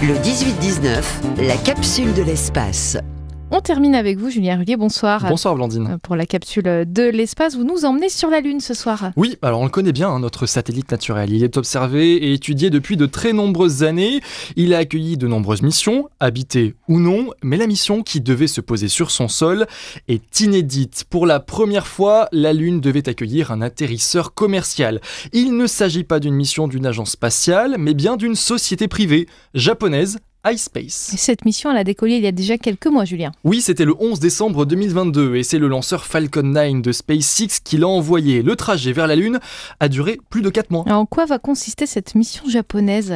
Le 18-19, la capsule de l'espace. On termine avec vous, Julien Rullier, bonsoir. Bonsoir Blandine. Pour la capsule de l'espace, vous nous emmenez sur la Lune ce soir. Oui, alors on le connaît bien, notre satellite naturel. Il est observé et étudié depuis de très nombreuses années. Il a accueilli de nombreuses missions, habitées ou non, mais la mission qui devait se poser sur son sol est inédite. Pour la première fois, la Lune devait accueillir un atterrisseur commercial. Il ne s'agit pas d'une mission d'une agence spatiale, mais bien d'une société privée japonaise, iSpace. Cette mission, elle a décollé il y a déjà quelques mois, Julien. Oui, c'était le 11 décembre 2022 et c'est le lanceur Falcon 9 de SpaceX qui l'a envoyé. Le trajet vers la Lune a duré plus de 4 mois. En quoi va consister cette mission japonaise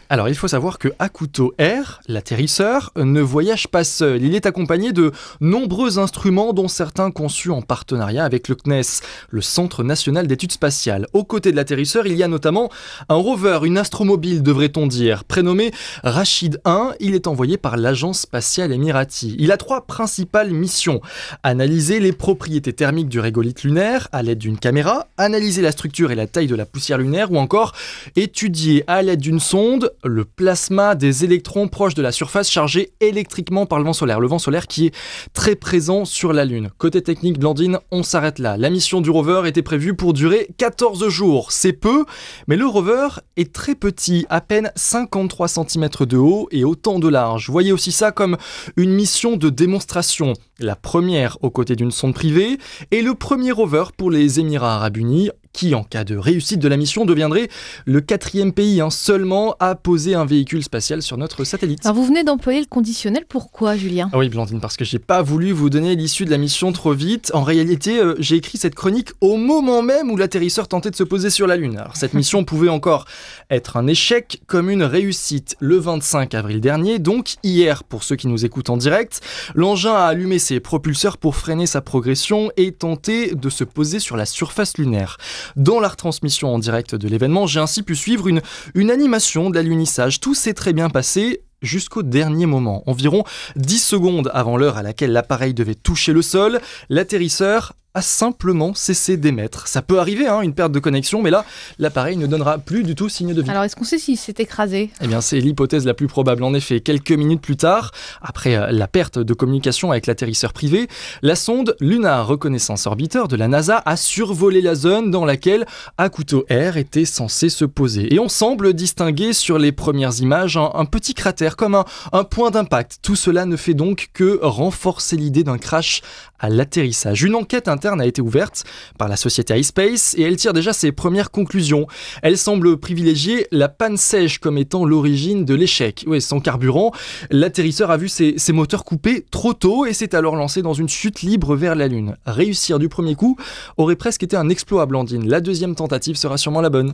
alors, il faut savoir que Hakuto Air, l'atterrisseur, ne voyage pas seul. Il est accompagné de nombreux instruments dont certains conçus en partenariat avec le CNES, le Centre National d'Études Spatiales. Aux côtés de l'atterrisseur, il y a notamment un rover, une astromobile devrait-on dire, prénommé Rashid 1. Il est envoyé par l'agence spatiale émirati. Il a 3 principales missions. Analyser les propriétés thermiques du régolithe lunaire à l'aide d'une caméra, analyser la structure et la taille de la poussière lunaire ou encore étudier à l'aide d'une sonde le plasma des électrons proches de la surface chargés électriquement par le vent solaire. Le vent solaire qui est très présent sur la Lune. Côté technique, Blandine, on s'arrête là. La mission du rover était prévue pour durer 14 jours. C'est peu, mais le rover est très petit, à peine 53 cm de haut et autant de large. Voyez aussi ça comme une mission de démonstration. La première aux côtés d'une sonde privée et le premier rover pour les Émirats Arabes Unis qui, en cas de réussite de la mission, deviendrait le 4e pays seulement à poser un véhicule spatial sur notre satellite. Alors vous venez d'employer le conditionnel, pourquoi Julien ? Oui Blandine, parce que j'ai pas voulu vous donner l'issue de la mission trop vite. En réalité, j'ai écrit cette chronique au moment même où l'atterrisseur tentait de se poser sur la Lune. Alors cette mission pouvait encore être un échec comme une réussite. Le 25 avril dernier, donc hier pour ceux qui nous écoutent en direct, l'engin a allumé ses propulseurs pour freiner sa progression et tenter de se poser sur la surface lunaire. Dans la retransmission en direct de l'événement, j'ai ainsi pu suivre une animation de l'alunissage. Tout s'est très bien passé jusqu'au dernier moment. Environ 10 secondes avant l'heure à laquelle l'appareil devait toucher le sol, l'atterrisseur a simplement cessé d'émettre. Ça peut arriver, une perte de connexion, mais là, l'appareil ne donnera plus du tout signe de vie. Alors, est-ce qu'on sait s'il s'est écrasé ? Eh bien, c'est l'hypothèse la plus probable. En effet, quelques minutes plus tard, après la perte de communication avec l'atterrisseur privé, la sonde Lunar Reconnaissance Orbiter de la NASA a survolé la zone dans laquelle Hakuto Air était censé se poser. Et on semble distinguer sur les premières images un petit cratère, comme un point d'impact. Tout cela ne fait donc que renforcer l'idée d'un crash à l'atterrissage. Une enquête interne a été ouverte par la société iSpace et elle tire déjà ses premières conclusions. Elle semble privilégier la panne sèche comme étant l'origine de l'échec. Oui, sans carburant, l'atterrisseur a vu ses moteurs coupés trop tôt et s'est alors lancé dans une chute libre vers la Lune. Réussir du premier coup aurait presque été un exploit, Blandine. La deuxième tentative sera sûrement la bonne.